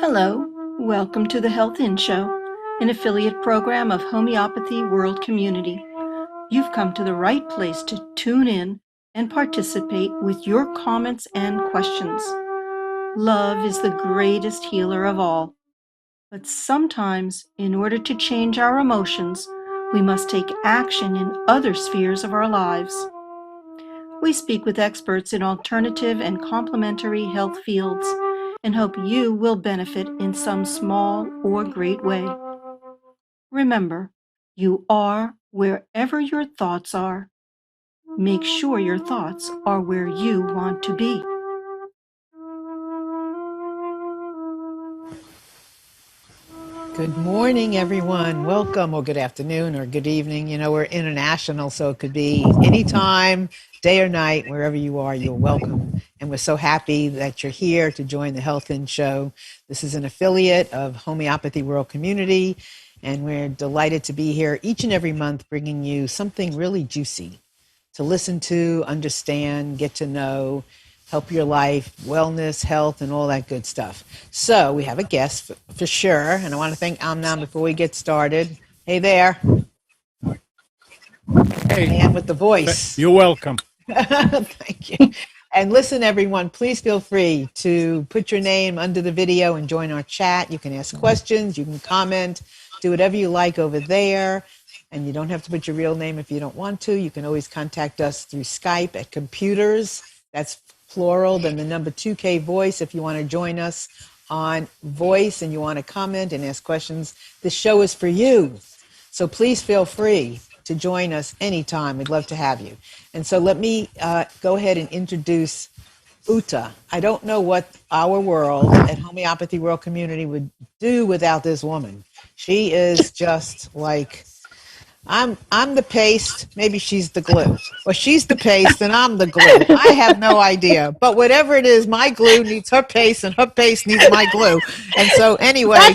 Hello, welcome to the Health In Show, an affiliate program of Homeopathy World Community. You've come to the right place to tune in and participate with your comments and questions. Love is the greatest healer of all. But sometimes, in order to change our emotions, we must take action in other spheres of our lives. We speak with experts in alternative and complementary health fields and hope you will benefit in some small or great way. Remember, you are wherever your thoughts are. Make sure your thoughts are where you want to be. Good morning, everyone. Welcome, or good afternoon, or good evening. You know, we're international, so it could be anytime, day or night, wherever you are, you're welcome. And we're so happy that you're here to join the Health In Show. This is an affiliate of Homeopathy World Community, and we're delighted to be here each and every month bringing you something really juicy to listen to, understand, get to know, help your life, wellness, health, and all that good stuff. So we have a guest for sure, and I want to thank Amnon before we get started. Hey there. Hey, Man with the voice. you're welcome. Thank you. And listen, everyone, please feel free to put your name under the video and join our chat. You can ask questions, you can comment, do whatever you like over there. And you don't have to put your real name if you don't want to. You can always contact us through Skype at computers. That's plural, then the number 2K voice if you want to join us on voice and you want to comment and ask questions. This show is for you. So please feel free to join us anytime. We'd love to have you. And so let me go ahead and introduce Uta. I don't know what our world at Homeopathy World Community would do without this woman. She is just like, I'm the paste, maybe she's the glue. Or she's the paste and I'm the glue. I have no idea. But whatever it is, my glue needs her paste and her paste needs my glue. And so anyway,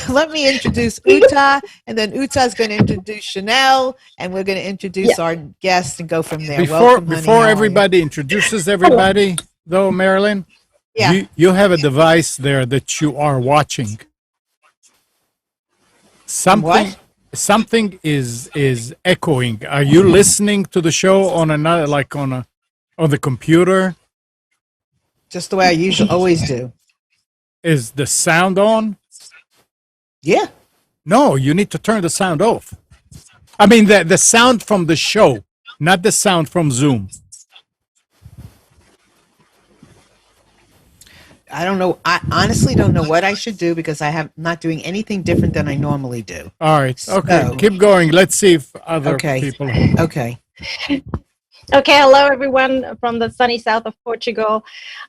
let me introduce Uta, and then Uta's going to introduce Chanel, and we're going to introduce our guest and go from there. Welcome, honey. Before everybody introduces everybody, though, Marilyn, you have a device there that you are watching. Something is echoing. Are you listening to the show on another, like on the computer? Just the way I always do. Is the sound on? Yeah. No, you need to turn the sound off. I mean the sound from the show, not the sound from Zoom. I don't know. I honestly don't know what I should do because not doing anything different than I normally do. All right. Okay. So, keep going. Let's see if other people. Okay. Okay. Hello, everyone from the sunny south of Portugal.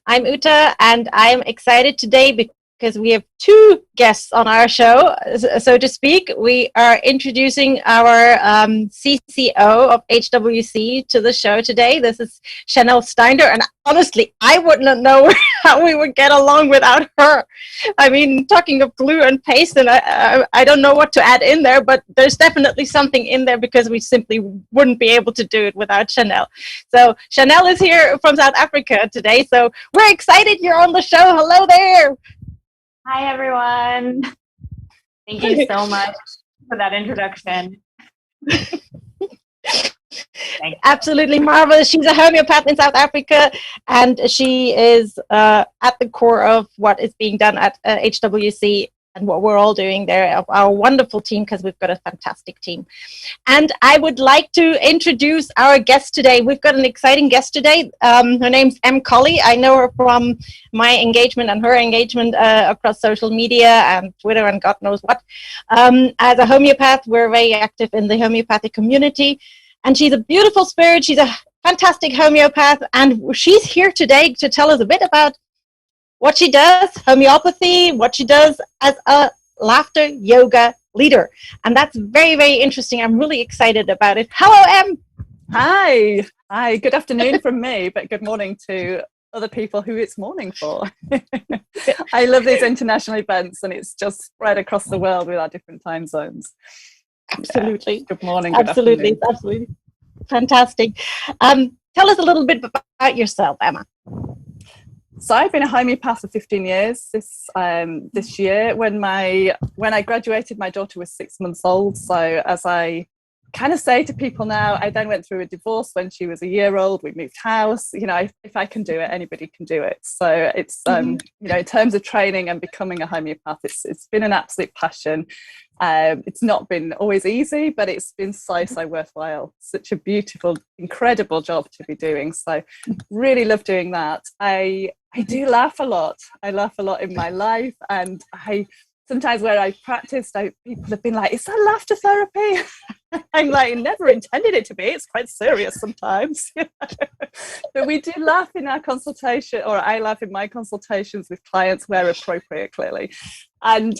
I'm Uta, and I'm excited today because we have two guests on our show, so to speak. We are introducing our CCO of HWC to the show today. This is Chanel Steiner, and honestly, I wouldn't know how we would get along without her. I mean, talking of glue and paste, and I don't know what to add in there, but there's definitely something in there because we simply wouldn't be able to do it without Chanel. So Chanel is here from South Africa today, so we're excited you're on the show. Hello there. Hi, everyone. Thank you so much for that introduction. Absolutely marvelous. She's a homeopath in South Africa, and she is at the core of what is being done at HWC and what we're all doing there, our wonderful team, because we've got a fantastic team. And I would like to introduce our guest today. We've got an exciting guest today. Her name's Colley. I know her from my engagement and her engagement across social media and Twitter and God knows what. As a homeopath, we're very active in the homeopathic community. And she's a beautiful spirit. She's a fantastic homeopath. And she's here today to tell us a bit about what she does, homeopathy, what she does as a laughter yoga leader. And that's very, very interesting. I'm really excited about it. Hello, Em. Hi. Hi. Good afternoon from me, but good morning to other people who it's morning for. I love these international events, and it's just spread across the world with our different time zones. Absolutely. Good morning. Good afternoon. Absolutely. Fantastic. Tell us a little bit about yourself, Emma. So I've been a homeopath for 15 years this year. When I graduated, my daughter was 6 months old. So as I kind of say to people now, I then went through a divorce when she was a year old. We moved house. You know, if I can do it, anybody can do it. So it's you know, in terms of training and becoming a homeopath, it's been an absolute passion. It's not been always easy, but it's been so worthwhile. Such a beautiful, incredible job to be doing. So really love doing that. I do laugh a lot. I laugh a lot in my life, and sometimes where I've practiced, people have been like, "Is that laughter therapy?" I'm like, never intended it to be. It's quite serious sometimes. But we do laugh in our consultation, or I laugh in my consultations with clients where appropriate, clearly. And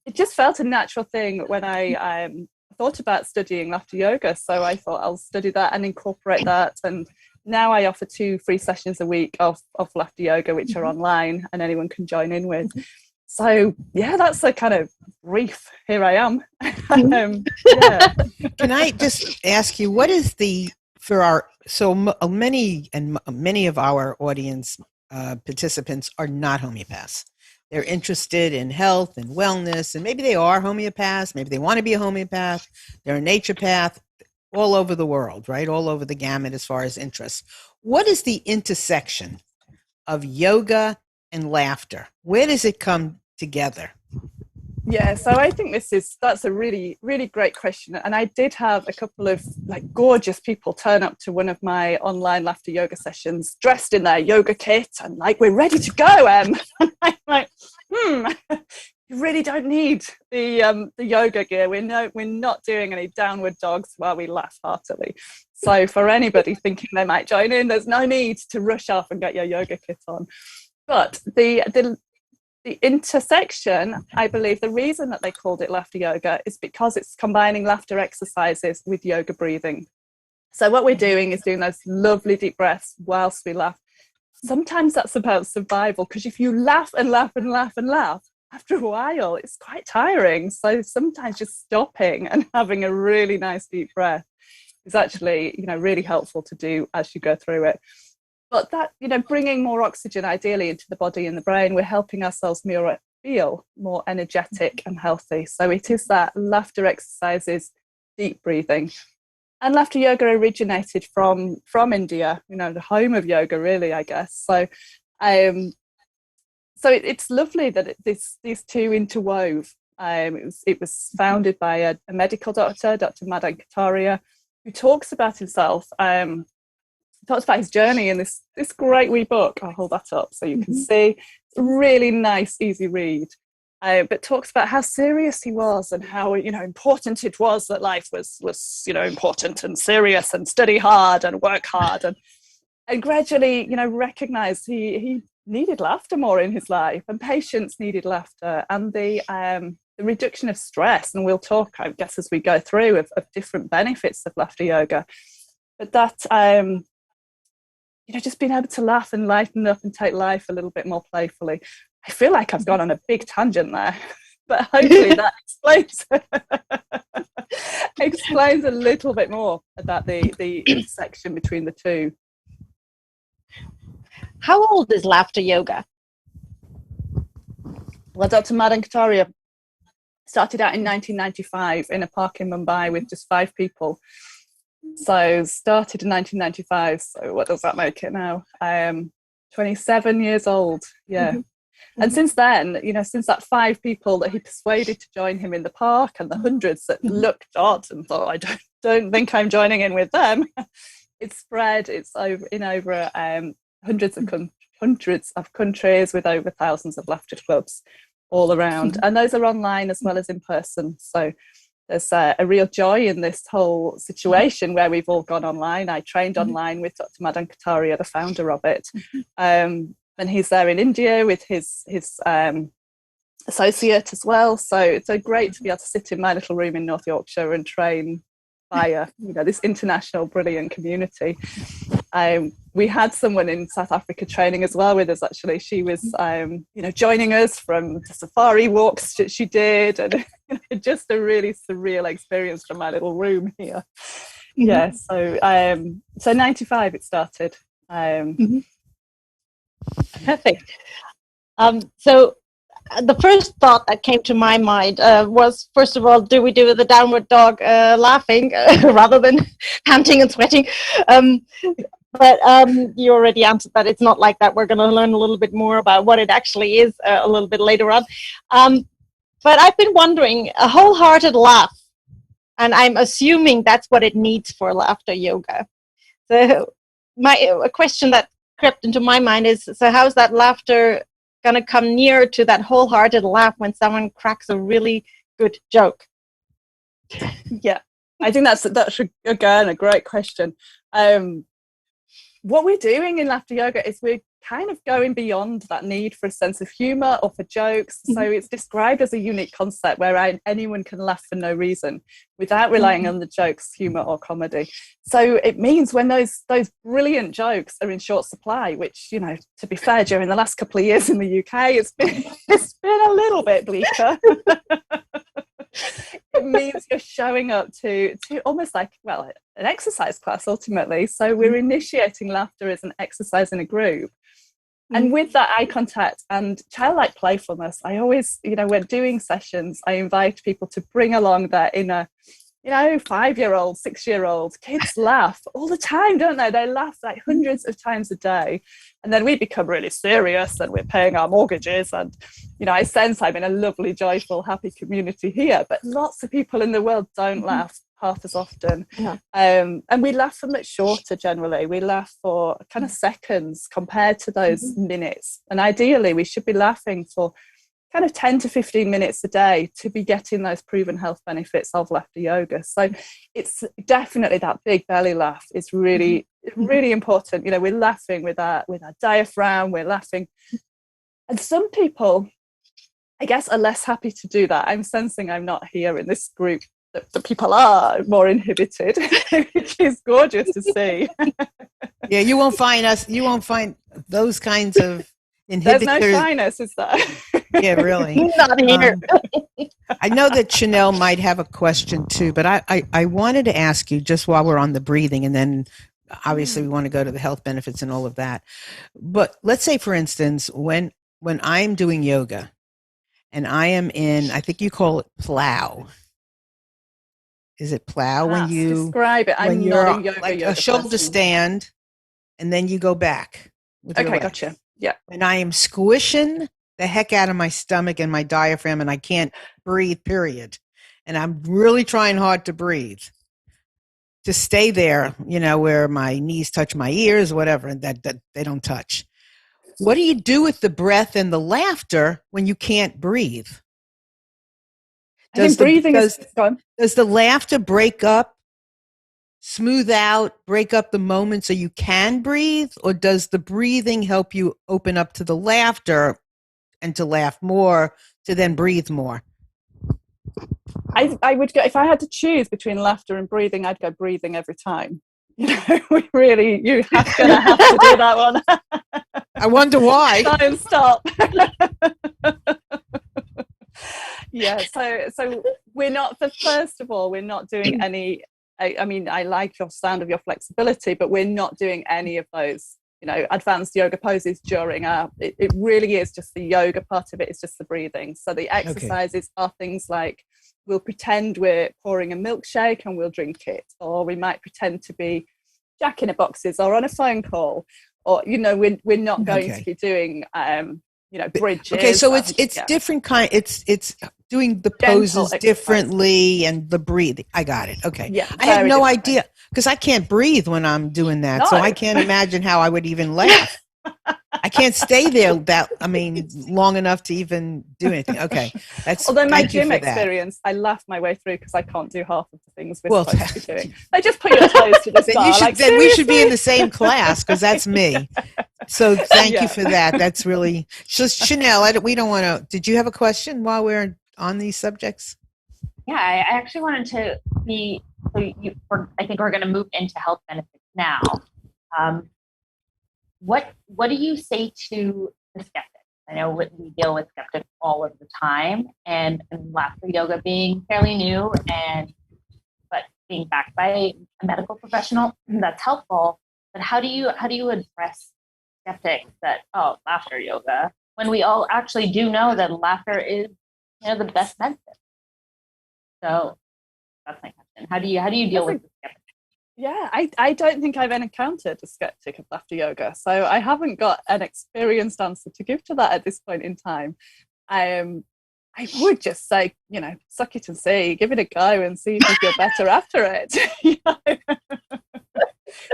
it just felt a natural thing when I thought about studying laughter yoga. So I thought I'll study that and incorporate that. And now I offer 2 free sessions a week of laughter yoga, which are online and anyone can join in with. So yeah, that's a kind of brief. Here I am. Yeah. Can I just ask you, what is many of our audience participants are not homeopaths. They're interested in health and wellness, and maybe they are homeopaths, maybe they want to be a homeopath, they're a naturopath, all over the world, right? All over the gamut as far as interests. What is the intersection of yoga and laughter? Where does it come together? Yeah, so I think that's a really, really great question. And I did have a couple of like gorgeous people turn up to one of my online laughter yoga sessions dressed in their yoga kit and like, "We're ready to go, Em." And I'm like, you really don't need the yoga gear. We're not doing any downward dogs while we laugh heartily. So for anybody thinking they might join in, there's no need to rush off and get your yoga kit on. But the intersection, I believe the reason that they called it laughter yoga is because it's combining laughter exercises with yoga breathing. So what we're doing is doing those lovely deep breaths whilst we laugh. Sometimes that's about survival, because if you laugh and laugh and laugh and laugh, after a while it's quite tiring. So sometimes just stopping and having a really nice deep breath is actually, you know, really helpful to do as you go through it. But that, you know, bringing more oxygen ideally into the body and the brain, we're helping ourselves feel more energetic and healthy. So it is that laughter exercises, deep breathing. And laughter yoga originated from India, you know, the home of yoga, really, I guess. So it's lovely that these two interwove. It was founded by a medical doctor, Dr. Madan Kataria, who talks about himself. Talks about his journey in this great wee book. I'll hold that up so you can see. It's a really nice, easy read. But talks about how serious he was and how, you know, important it was that life was you know, important and serious, and study hard and work hard, and gradually, you know, recognized he needed laughter more in his life, and patients needed laughter, and the reduction of stress. And we'll talk, I guess, as we go through of different benefits of laughter yoga. But that you know, just being able to laugh and lighten up and take life a little bit more playfully. I feel like I've gone on a big tangent there, but hopefully that explains a little bit more about the intersection between the two. How old is laughter yoga? Well, Dr. Madan Kataria started out in 1995 in a park in Mumbai with just 5 people. So started in 1995. So what does that make it now? 27 years old. Yeah. And since then, you know, since that 5 people that he persuaded to join him in the park, and the hundreds that looked odd and thought, I don't think I'm joining in with them, it's spread. It's over hundreds of countries with over thousands of laughter clubs all around. And those are online as well as in person. So there's a real joy in this whole situation where we've all gone online. I trained online with Dr. Madan Kataria, the founder of it. And he's there in India with his associate as well. So it's so great to be able to sit in my little room in North Yorkshire and train via, you know, this international brilliant community. We had someone in South Africa training as well with us, actually. She was, you know, joining us from the safari walks that she did, and just a really surreal experience from my little room here. Yeah, so 95 it started. Perfect. So the first thought that came to my mind was, first of all, do we do the downward dog laughing rather than panting and sweating? But you already answered that. It's not like that. We're going to learn a little bit more about what it actually is a little bit later on. But I've been wondering, a wholehearted laugh, and I'm assuming that's what it needs for laughter yoga. So a question that crept into my mind is, so how's that laughter going to come near to that wholehearted laugh when someone cracks a really good joke? Yeah, I think that's again a great question. What we're doing in laughter yoga is we're kind of going beyond that need for a sense of humor or for jokes. So it's described as a unique concept where anyone can laugh for no reason without relying on the jokes, humor or comedy. So it means when those brilliant jokes are in short supply, which, you know, to be fair, during the last couple of years in the UK, it's been a little bit bleaker. It means you're showing up to almost like, well, an exercise class ultimately. So we're initiating laughter as an exercise in a group. And with that eye contact and childlike playfulness, I always, you know, when doing sessions, I invite people to bring along their inner, you know, 5-year-old, 6-year-old. Kids laugh all the time, don't they? They laugh like hundreds of times a day. And then we become really serious and we're paying our mortgages. And, you know, I sense I'm in a lovely, joyful, happy community here. But lots of people in the world don't laugh half as often. Yeah. And we laugh for much shorter generally. We laugh for kind of seconds compared to those minutes. And ideally, we should be laughing for kind of 10 to 15 minutes a day to be getting those proven health benefits of laughter yoga. So it's definitely that big belly laugh is really, really important. You know, we're laughing with our diaphragm, we're laughing. And some people, I guess, are less happy to do that. I'm sensing I'm not here in this group that people are more inhibited, which is gorgeous to see. Yeah, you won't find those kinds of inhibitors. There's no shyness, is there? Yeah, really. Not here. I know that Chanel might have a question too, but I wanted to ask you just while we're on the breathing, and then obviously we want to go to the health benefits and all of that. But let's say, for instance, when I'm doing yoga and I am in, I think you call it plow. Is it plow when you describe it? I'm not a yoga shoulder person. stand, and then you go back. Okay, gotcha. Yeah. And I am squishing the heck out of my stomach and my diaphragm, and I can't breathe, period. And I'm really trying hard to breathe, to stay there, you know, where my knees touch my ears, whatever, and that they don't touch. What do you do with the breath and the laughter when you can't breathe? Does the laughter break up, smooth out, break up the moment so you can breathe? Or does the breathing help you open up to the laughter and to laugh more, to then breathe more? I would go, if I had to choose between laughter and breathing, I'd go breathing every time. You know, you have to do that one. I wonder why. Try and stop. Yeah, so we're not, first of all, we're not doing any, I mean, I like your sound of your flexibility, but we're not doing any of those, you know, advanced yoga poses during it really is just the yoga part of it, it's just the breathing. So the exercises are things like, we'll pretend we're pouring a milkshake and we'll drink it, or we might pretend to be jack-in-a-boxes or on a phone call, or, you know, we're not going to be doing, you know, bridges. Okay, so it's different kind. It's doing the poses differently and the breathing. I got it. Okay. Yeah, I have no idea because I can't breathe when I'm doing that, so I can't imagine how I would even laugh. I can't stay there long enough to even do anything. Okay, although my gym experience, I laugh my way through because I can't do half of the things we're supposed to be doing. They just put your toes to the sky. Then we should be in the same class because that's me. So thank you for that. That's really so. Chanel, we don't want to. Did you have a question while we're on these subjects? Yeah, I actually wanted to be. I think we're going to move into health benefits now. What do you say to the skeptics? I know we deal with skeptics all of the time, and laughter yoga being fairly new, but being backed by a medical professional, that's helpful. But how do you address skeptics that, oh, laughter yoga, when we all actually do know that laughter is, the best medicine. So that's my question. How do you deal with the skeptics? Yeah, I don't think I've encountered a skeptic of laughter yoga, so I haven't got an experienced answer to give to that at this point in time. I would just say, suck it and see, give it a go and see if you feel better after it.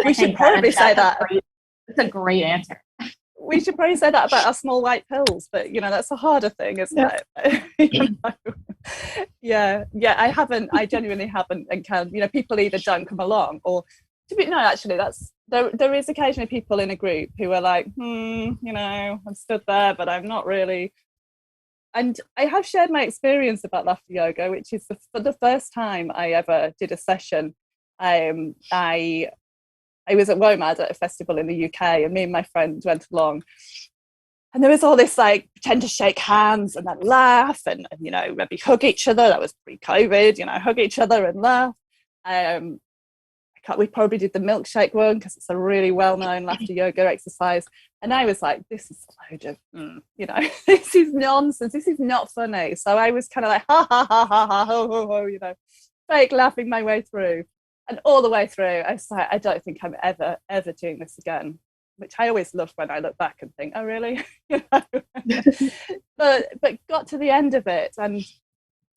We should probably say that. It's a great answer. We should probably say that about our small white pills, but that's a harder thing, isn't it? I genuinely haven't encountered, people either don't come along or there is occasionally people in a group who are like, I'm stood there, but I'm not really. And I have shared my experience about laughter yoga, which is for the first time I ever did a session. I was at WOMAD at a festival in the UK, and me and my friend went along. And there was all this pretend to shake hands and then laugh and maybe hug each other. That was pre-COVID, hug each other and laugh. We probably did the milkshake one because it's a really well-known laughter yoga exercise. And I was like, this is a load of, this is nonsense. This is not funny. So I was kind of like, ha, ha, ha, ha, ha, ho, ho, ho, fake laughing my way through. And all the way through, I was like, I don't think I'm ever doing this again, which I always love when I look back and think, oh, really? But got to the end of it, and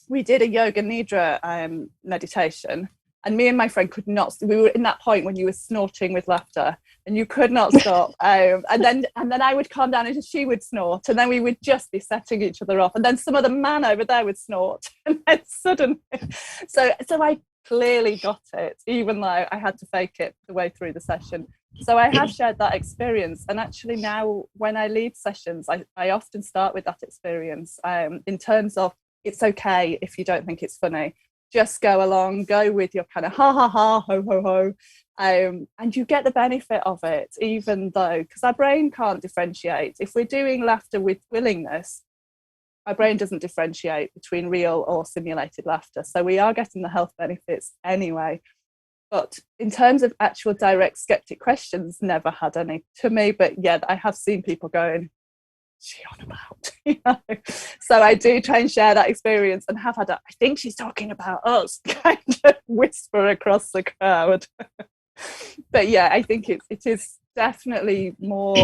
we did a yoga nidra meditation, and me and my friend could not. We were in that point when you were snorting with laughter, and you could not stop. And then I would calm down, and she would snort, and then we would just be setting each other off, and then some other man over there would snort, and then suddenly, so I clearly got it, even though I had to fake it the way through the session. So I have shared that experience, and actually now when I lead sessions, I often start with that experience in terms of it's okay if you don't think it's funny. Just go along, go with your kind of ha ha ha, ho ho ho, and you get the benefit of it, even though, because our brain can't differentiate. If we're doing laughter with willingness, our brain doesn't differentiate between real or simulated laughter. So we are getting the health benefits anyway. But in terms of actual direct skeptic questions, never had any to me. But yeah, I have seen people going, what's she on about? So I do try and share that experience, and have had I think she's talking about us, kind of whisper across the crowd. But yeah, I think it is definitely more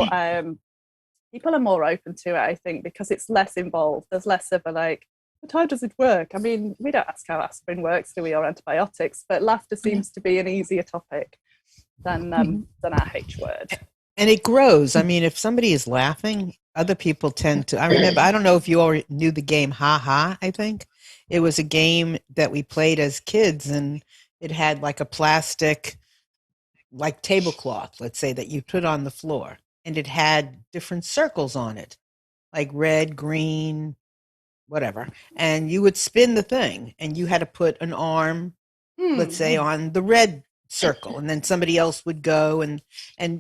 people are more open to it, I think, because it's less involved. There's less of a but how does it work? I mean, we don't ask how aspirin works, do we, or antibiotics, but laughter seems to be an easier topic than our H word. And it grows. I mean, if somebody is laughing, other people tend to. I remember, I don't know if you all knew the game Ha Ha, I think. It was a game that we played as kids, and it had a plastic, tablecloth, let's say, that you put on the floor. And it had different circles on it, like red, green, whatever. And you would spin the thing, and you had to put an arm, let's say, on the red circle, and then somebody else would go, and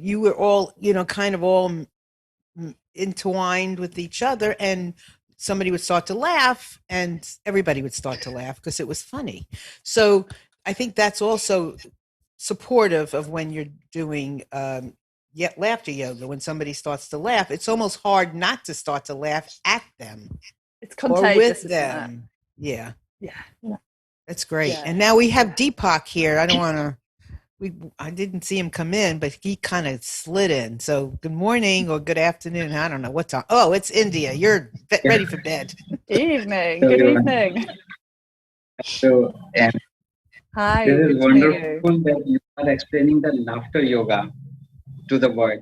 you were all, kind of all entwined with each other, and somebody would start to laugh, and everybody would start to laugh because it was funny. So I think that's also supportive of when you're doing laughter yoga. When somebody starts to laugh, it's almost hard not to start to laugh at them. It's contagious, or with them. Yeah. Yeah. That's great. Yeah. And now we have Deepak here. I didn't see him come in, but he kind of slid in. So good morning or good afternoon. I don't know what time. Oh, it's India. You're ready for bed. Evening. Good evening. So, hi. This is wonderful that you are explaining the laughter yoga to the world.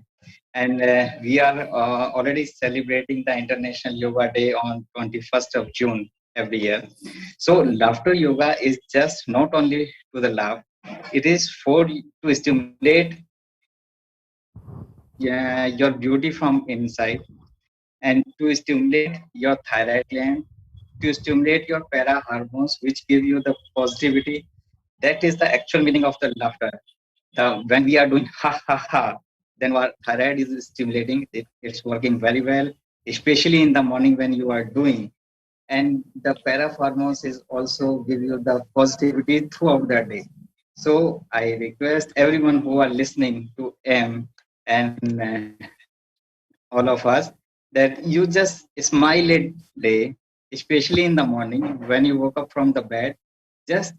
And we are already celebrating the International Yoga Day on 21st of June every year. So laughter yoga is just not only to the laugh, it is to stimulate your beauty from inside, and to stimulate your thyroid gland, to stimulate your para hormones, which give you the positivity. That is the actual meaning of the laughter. When we are doing ha ha ha, then our thyroid is stimulating. It's working very well, especially in the morning when you are doing. And the para hormones is also give you the positivity throughout the day. So I request everyone who are listening to M and all of us, that you just smile a day, especially in the morning when you woke up from the bed. Just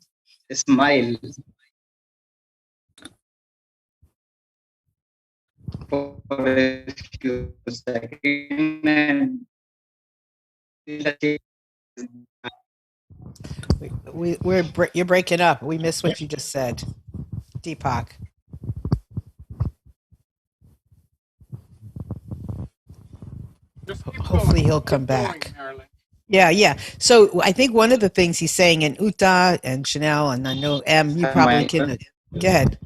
smile for a few seconds and feel the change. You're breaking up. We missed what you just said, Deepak. Hopefully he'll come back. Yeah. So I think one of the things he's saying, and Uta and Chanel, and I know M, you probably can go ahead.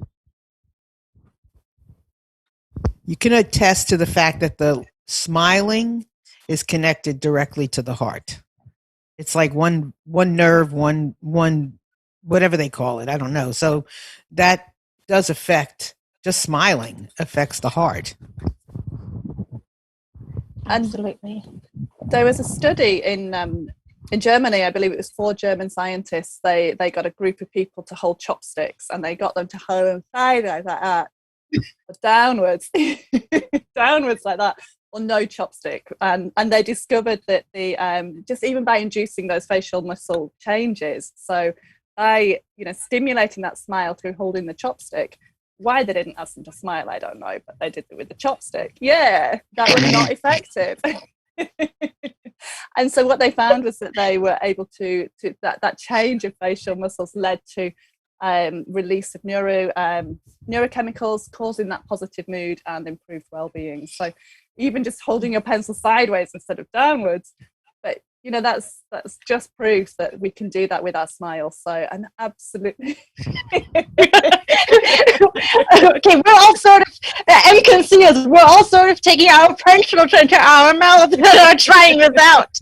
You can attest to the fact that the smiling is connected directly to the heart. It's like one nerve, one whatever they call it. I don't know. So that does affect, just smiling affects the heart. Absolutely. There was a study in Germany, I believe it was 4 German scientists. They got a group of people to hold chopsticks, and they got them to hold them sideways like that, downwards, downwards like that, or no chopstick. And they discovered that the just even by inducing those facial muscle changes, so by stimulating that smile through holding the chopstick. Why they didn't ask them to smile, I don't know, but they did it with the chopstick. Yeah, that was not effective. And so what they found was that they were able to that change of facial muscles led to release of neurochemicals, causing that positive mood and improved well-being. So even just holding your pencil sideways instead of downwards, but that's just proves that we can do that with our smile. So, and absolutely. Okay, we're all sort of, you can see us, we're all sort of taking our pencil into our mouth and are trying this out.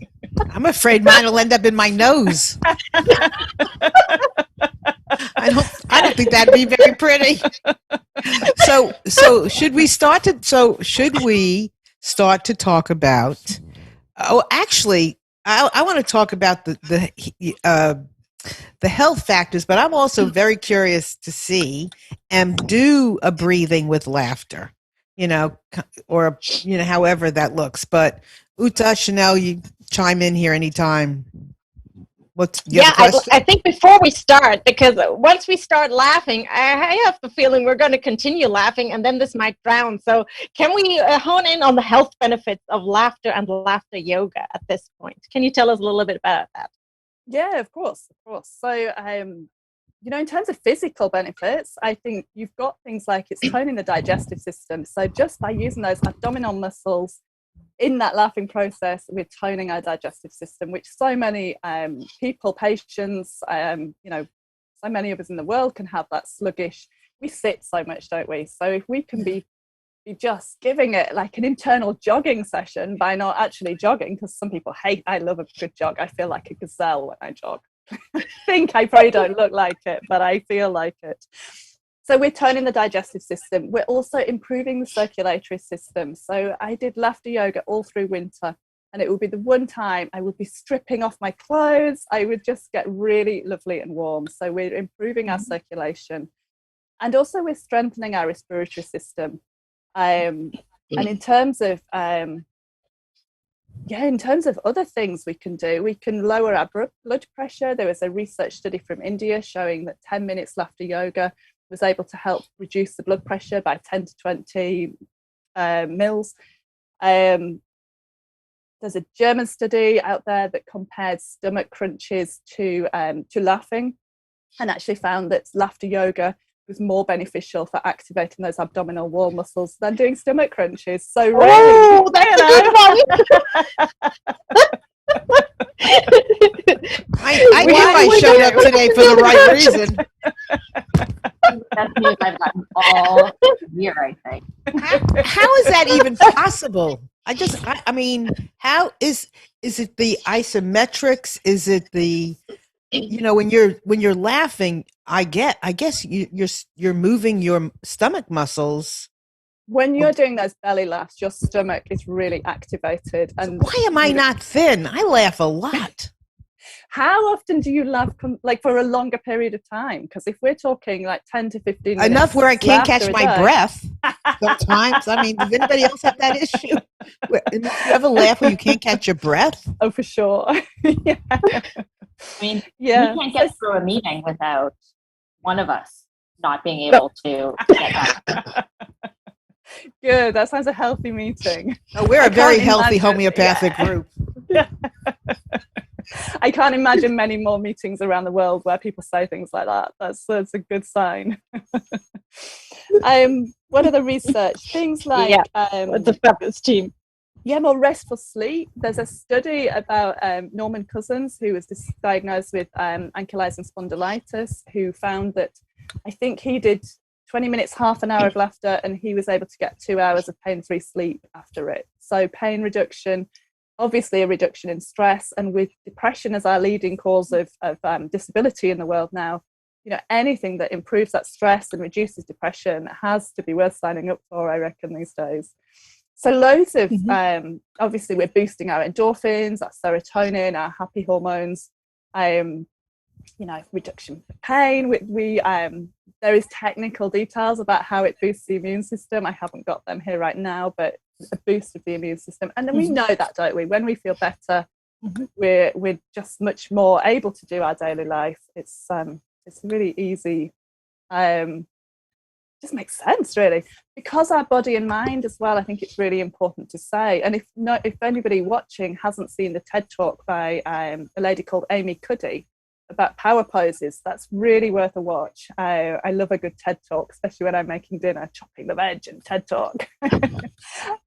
I'm afraid mine will end up in my nose. I don't think that'd be very pretty. So should we start to talk about, actually, I want to talk about the health factors, but I'm also very curious to see and do a breathing with laughter, or however that looks. But Uta, Chanel, you chime in here anytime. I think before we start, because once we start laughing, I have the feeling we're going to continue laughing, and then this might drown. So can we hone in on the health benefits of laughter and laughter yoga at this point? Can you tell us a little bit about that? Yeah, of course. So, in terms of physical benefits, I think you've got things like it's toning the digestive system. So just by using those abdominal muscles in that laughing process, we're toning our digestive system, which so many people, patients, so many of us in the world can have that sluggish. We sit so much, don't we? So if we can be just giving it like an internal jogging session by not actually jogging, because some people I love a good jog. I feel like a gazelle when I jog. I think I probably don't look like it, but I feel like it. So we're toning the digestive system. We're also improving the circulatory system. So I did laughter yoga all through winter, and it would be the one time I would be stripping off my clothes. I would just get really lovely and warm. So we're improving our circulation, and also we're strengthening our respiratory system. And in terms of other things we can do, we can lower our blood pressure. There was a research study from India showing that 10 minutes laughter yoga was able to help reduce the blood pressure by 10 to 20 mils. There's a German study out there that compared stomach crunches to laughing, and actually found that laughter yoga was more beneficial for activating those abdominal wall muscles than doing stomach crunches. So really, oh, that's a good one. I knew I showed up today for the right reason. That's news I've gotten all year, I think. How is that even possible? I mean, how is it the isometrics? Is it the, when you're laughing, I guess you're moving your stomach muscles. When you're doing those belly laughs, your stomach is really activated. And why am I not thin? I laugh a lot. How often do you laugh, like for a longer period of time? Because if we're talking like 10 to 15 minutes. Enough where I can't catch my day, breath sometimes. I mean, does anybody else have that issue? Do you ever laugh where you can't catch your breath? Oh, for sure. Yeah. I mean, Yeah. we can't get through a meeting without one of us not being able to get that. Good. That sounds a healthy meeting. Oh, we're a very healthy imagine- homeopathic group. Yeah. I can't imagine many more meetings around the world where people say things like that. That's a good sign. What are the research? Things like It's a fabulous team. yeah, more restful sleep. There's a study about Norman Cousins, who was diagnosed with ankylosing spondylitis, who found that I think he did 20 minutes, half an hour of laughter, and he was able to get 2 hours of pain-free sleep after it. So pain reduction, obviously a reduction in stress, and with depression as our leading cause of disability in the world now, you know, anything that improves that stress and reduces depression has to be worth signing up for, I reckon, these days. So loads of, obviously we're boosting our endorphins, our serotonin, our happy hormones, you know, reduction of pain. There is technical details about how it boosts the immune system. I haven't got them here right now, but a boost of the immune system. And then we know that, don't we? When we feel better, we're just much more able to do our daily life. It's really easy. Just makes sense, really, because our body and mind as well. I think it's really important to say. And if anybody watching hasn't seen the TED Talk by a lady called Amy Cuddy about power poses, that's really worth a watch. I love a good TED Talk, especially when I'm making dinner, chopping the veg and TED Talk.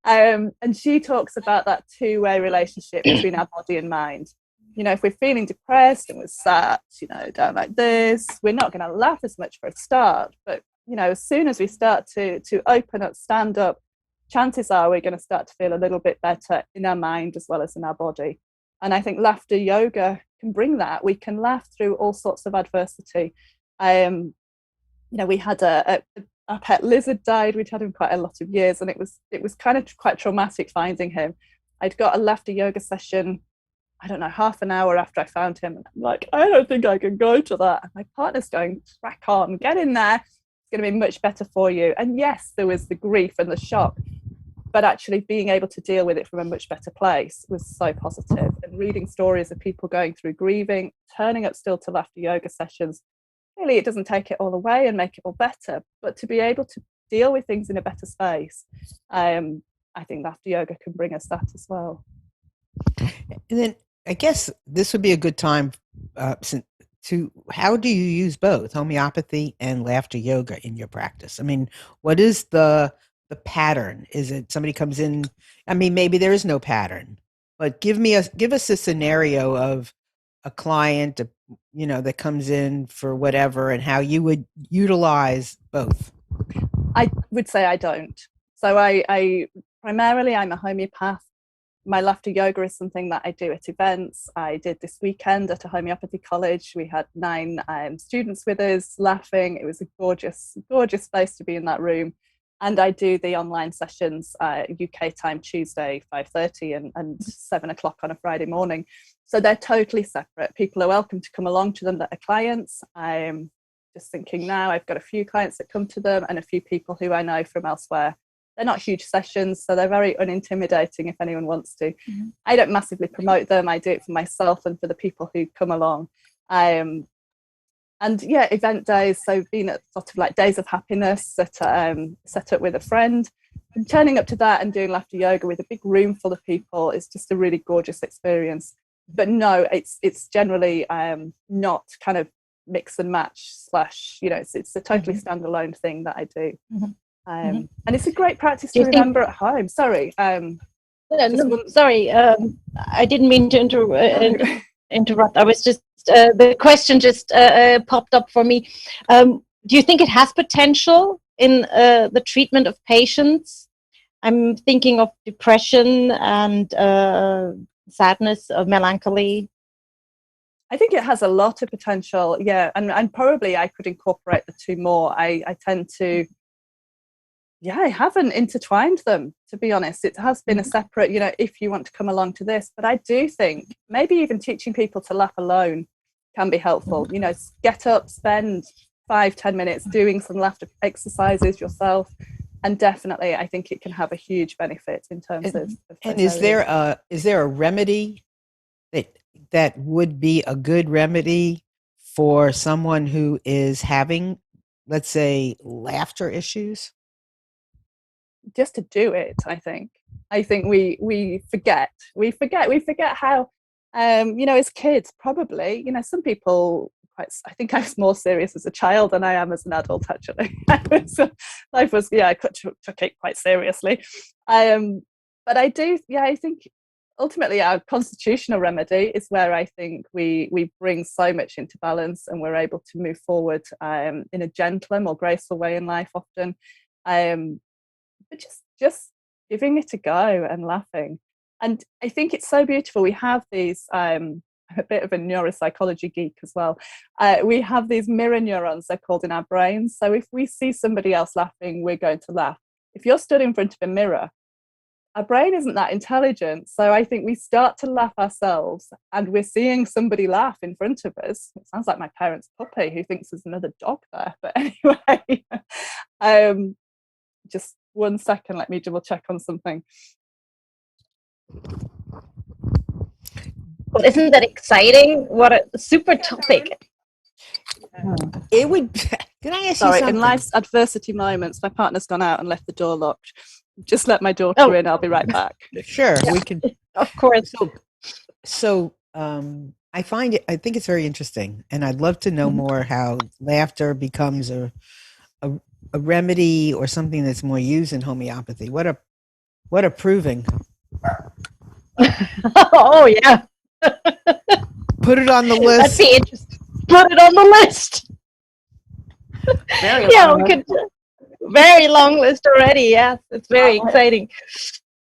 And she talks about that two-way relationship between our body and mind. You know, if we're feeling depressed and we're sat, you know, down like this, we're not going to laugh as much for a start. But, you know, as soon as we start to open up, stand up, chances are we're going to start to feel a little bit better in our mind as well as in our body. And I think laughter yoga can bring that. We can laugh through all sorts of adversity. You know, we had our pet lizard died. We'd had him quite a lot of years, and it was kind of quite traumatic finding him. I'd got a laughter yoga session, I don't know, half an hour after I found him, and I'm like, I don't think I can go to that. And my partner's going, crack on, get in there. It's going to be much better for you. And yes, there was the grief and the shock, but actually being able to deal with it from a much better place was so positive. And reading stories of people going through grieving, turning up still to laughter yoga sessions, really it doesn't take it all away and make it all better, but to be able to deal with things in a better space, I think laughter yoga can bring us that as well. And then I guess this would be a good time to, how do you use both homeopathy and laughter yoga in your practice? I mean, what is the pattern? Is it somebody comes in? I mean, maybe there is no pattern, but give us a scenario of a client, you know, that comes in for whatever, and how you would utilize both. I would say I don't. So I primarily, I'm a homeopath. My laughter yoga is something that I do at events. I did this weekend at a homeopathy college. We had 9 students with us laughing. It was a gorgeous, gorgeous place to be in that room. And I do the online sessions UK time Tuesday 5:30 and 7 o'clock on a Friday morning. So they're totally separate. People are welcome to come along to them that are clients. I'm just thinking now, I've got a few clients that come to them and a few people who I know from elsewhere. They're not huge sessions, so they're very unintimidating if anyone wants to. I don't massively promote them. I do it for myself and for the people who come along. And yeah, event days, so being at sort of like days of happiness that set up with a friend, and turning up to that and doing laughter yoga with a big room full of people is just a really gorgeous experience. But no, it's generally not kind of mix and match / you know, it's a totally standalone thing that I do. And it's a great practice to remember at home. Sorry. Sorry, I didn't mean to interrupt. I was just, the question just popped up for me. Do you think it has potential in the treatment of patients? I'm thinking of depression and sadness, of melancholy. I think it has a lot of potential, yeah. And probably I could incorporate the two more. I tend to, I haven't intertwined them to be honest. It has been a separate, if you want to come along to this, but I do think maybe even teaching people to laugh alone can be helpful. Get up, spend 5-10 minutes doing some laughter exercises yourself, and definitely I think it can have a huge benefit in terms of and is there a remedy that would be a good remedy for someone who is having, let's say, laughter issues? Just to do it. I think we forget how as kids, probably, some people I think I was more serious as a child than I am as an adult, actually. Life was, I took it quite seriously. But I think ultimately our constitutional remedy is where I think we bring so much into balance, and we're able to move forward in a gentler, more graceful way in life often. But just giving it a go and laughing. And I think it's so beautiful. We have these, I'm a bit of a neuropsychology geek as well. We have these mirror neurons, they're called, in our brains. So if we see somebody else laughing, we're going to laugh. If you're stood in front of a mirror, our brain isn't that intelligent. So I think we start to laugh ourselves, and we're seeing somebody laugh in front of us. It sounds like my parents' puppy who thinks there's another dog there. But anyway, just 1 second, let me double check on something. Well, isn't that exciting? What a super topic. It would. Can I ask you Sorry, something? in life's adversity moments, my partner's gone out and left the door locked. Just let my daughter in. I'll be right back. Sure, we can. Of course. So I think it's very interesting, and I'd love to know more how laughter becomes a remedy or something that's more used in homeopathy. What a proving. Oh yeah. Put it on the list. That'd be interesting. Put it on the list. Very We could. Very long list already. Yes, it's very exciting.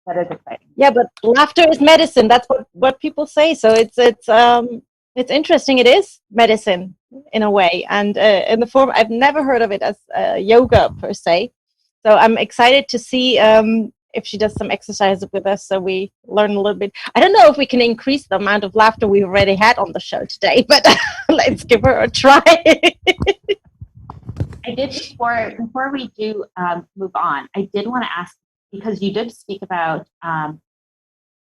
That is exciting. Yeah, but laughter is medicine. That's what people say. So it's interesting. It is medicine in a way, and in the form, I've never heard of it as yoga per se. So I'm excited to see if she does some exercises with us, so we learn a little bit. I don't know if we can increase the amount of laughter we've already had on the show today, but let's give her a try. I did, before we do move on, I did want to ask, because you did speak about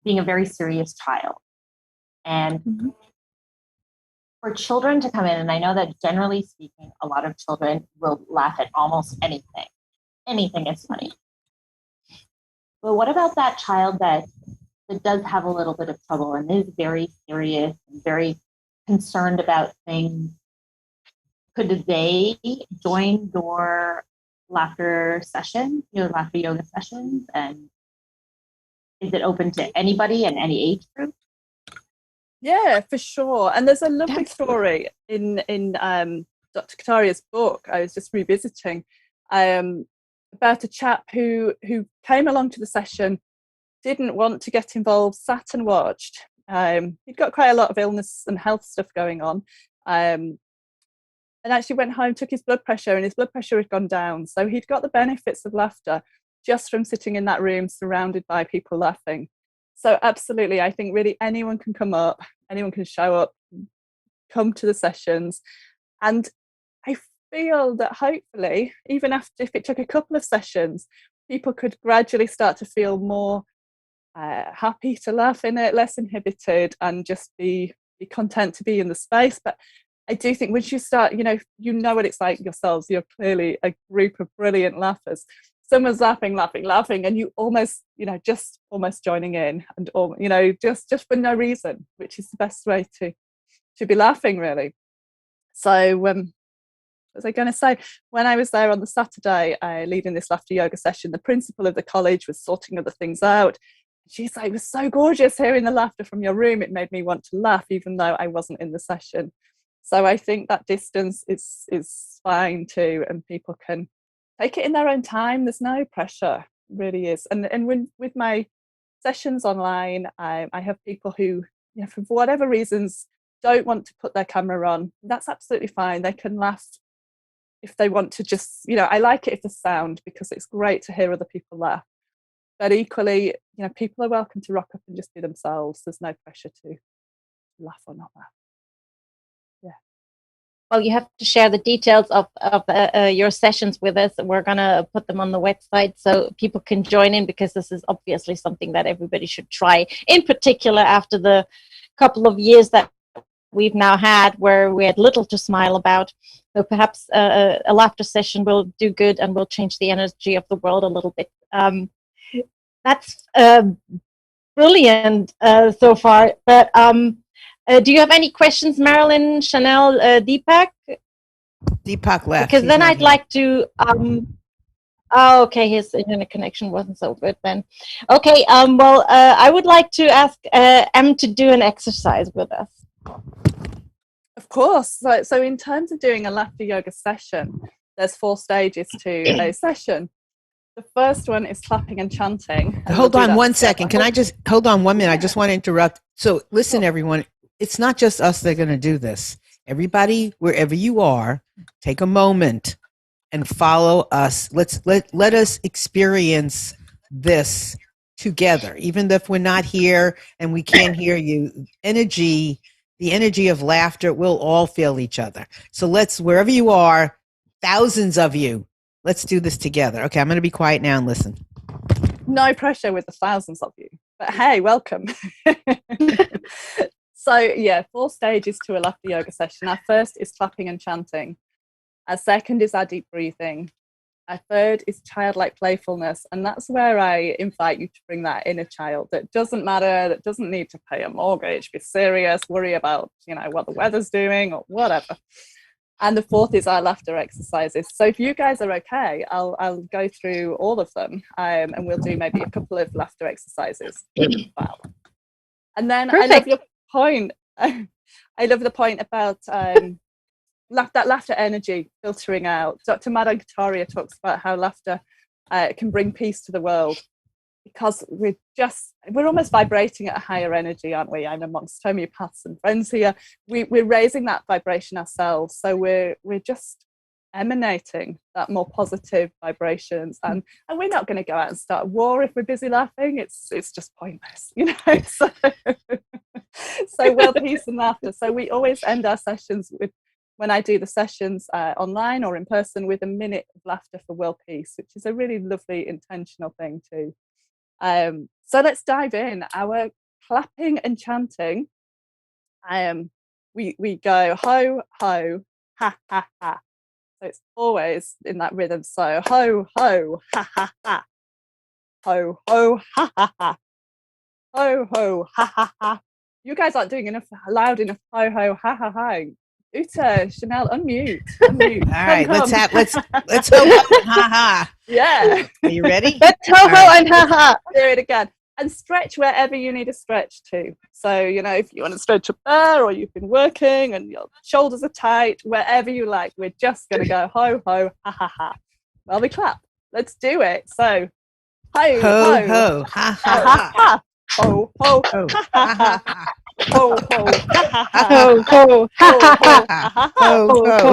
being a very serious child, and for children to come in, and I know that generally speaking, a lot of children will laugh at almost anything. Anything is funny. But what about that child that does have a little bit of trouble and is very serious and very concerned about things? Could they join your laughter session, your laughter yoga sessions? And is it open to anybody and any age group? Yeah, for sure. And there's a lovely story in Dr. Kataria's book I was just revisiting about a chap who came along to the session, didn't want to get involved, sat and watched. He'd got quite a lot of illness and health stuff going on. And actually went home, took his blood pressure, and his blood pressure had gone down. So he'd got the benefits of laughter just from sitting in that room surrounded by people laughing. So absolutely, I think really anyone can come up, anyone can show up, come to the sessions. And I feel that hopefully, even if it took a couple of sessions, people could gradually start to feel more happy to laugh in it, less inhibited, and just be content to be in the space. But I do think once you start, you know what it's like yourselves. You're clearly a group of brilliant laughers. Someone's laughing, and you almost, just almost joining in, and just for no reason, which is the best way to be laughing, really. So, what was I going to say? When I was there on the Saturday, leading this laughter yoga session, the principal of the college was sorting other things out. She's like, "It was so gorgeous hearing the laughter from your room. It made me want to laugh, even though I wasn't in the session." So I think that distance is fine too, and people can take it in their own time. There's no pressure, it really is. And with my sessions online, I have people who, for whatever reasons, don't want to put their camera on. That's absolutely fine. They can laugh if they want to. Just, I like it if the sound, because it's great to hear other people laugh. But equally, people are welcome to rock up and just be themselves. There's no pressure to laugh or not laugh. Well, you have to share the details of your sessions with us. We're going to put them on the website so people can join in, because this is obviously something that everybody should try, in particular after the couple of years that we've now had where we had little to smile about. So perhaps a laughter session will do good and will change the energy of the world a little bit. That's brilliant so far. But do you have any questions, Marilyn, Chanel, Deepak? Deepak left. Because then I'd like to. Oh, okay, his internet connection wasn't so good then. Okay, well, I would like to ask Em to do an exercise with us. Of course. So in terms of doing a laughter yoga session, there's 4 stages to a session. The first one is clapping and chanting. And hold on one together. second. Can I just hold on 1 minute? I just want to interrupt. So listen, everyone. It's not just us that are going to do this. Everybody, wherever you are, take a moment and follow us. Let us experience this together, even if we're not here and we can't hear you. The energy of laughter, we'll all feel each other. So let's, wherever you are, thousands of you, let's do this together. Okay, I'm going to be quiet now and listen. No pressure with the thousands of you, but hey, welcome. So yeah, 4 stages to a laughter yoga session. Our first is clapping and chanting. Our second is our deep breathing. Our third is childlike playfulness. And that's where I invite you to bring that inner child that doesn't matter, that doesn't need to pay a mortgage, be serious, worry about, what the weather's doing or whatever. And the fourth is our laughter exercises. So if you guys are okay, I'll go through all of them, and we'll do maybe a couple of laughter exercises. Wow. And then Perfect. I love your point. I love the point about that laughter energy filtering out. Dr. Madame Kataria talks about how laughter can bring peace to the world, because we're almost vibrating at a higher energy, aren't we? I'm amongst homeopaths and friends here. We're raising that vibration ourselves, so we're just emanating that more positive vibrations, and we're not going to go out and start a war if we're busy laughing. It's just pointless, so world peace and laughter. So we always end our sessions with, when I do the sessions online or in person, with a minute of laughter for world peace, which is a really lovely intentional thing too. So let's dive in. Our clapping and chanting, we go ho ho ha ha ha. So it's always in that rhythm. So ho ho ha ha ha, ho ho ha ha ha, ho ho ha ha ha. You guys aren't doing enough loud enough ho ho ha ha ha. Uta, Chanel, unmute. All right, let's ho ho and ha ha. Yeah. Are you ready? Let's ho ho and ha ha. Do it again. And stretch wherever you need a stretch to. So, if you want to stretch up there, or you've been working and your shoulders are tight, wherever you like, we're just going to go ho, ho, ha, ha, ha. Well, we clap. Let's do it. So, ho, ho, ho, ha, ha, ha. Ho, ho, ha, ha, ha. Ho, ho, ha, ha, ha. Ho ho ha ha ha. Ho, ho.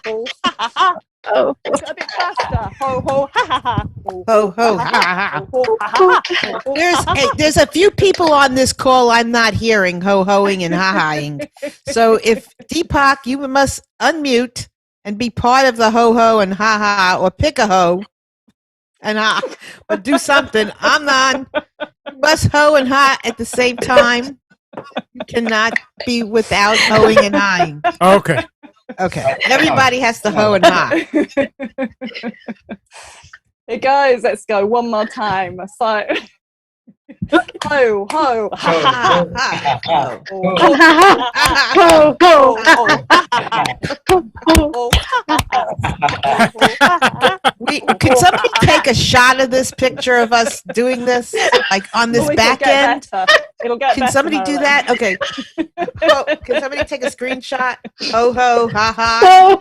Ho, ha, ha, ha. Oh, it's a bit faster. Ho ho ha ha ha. Ho ho ha ha. There's a few people on this call I'm not hearing ho hoing and ha haing. So if Deepak, you must unmute and be part of the ho ho and ha ha, or pick a ho and ha, or do something. I'm not. You must ho and ha at the same time. You cannot be without hoing and haing. Okay. Okay. Everybody has to ho and ha. Hey guys, let's go one more time. So ho ho ha ha ha ho Can somebody take a shot of this picture of us doing this, like on this back end? It'll get Can somebody do that? Okay. Oh, can somebody take a screenshot? Ho ho ha ha.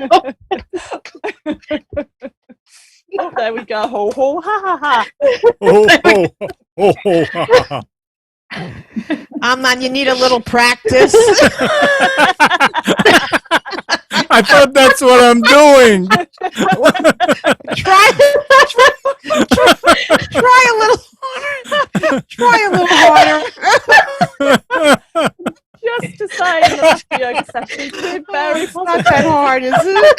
Oh, there we go. Ho ho ha ha ha. Oh, oh, oh, oh, ha, ha. Amnon, you need a little practice. I thought that's what I'm doing. Try a little harder. Try a little harder. Just to say, in the laughter yoga session, we're very It's not that positive. hard, is it?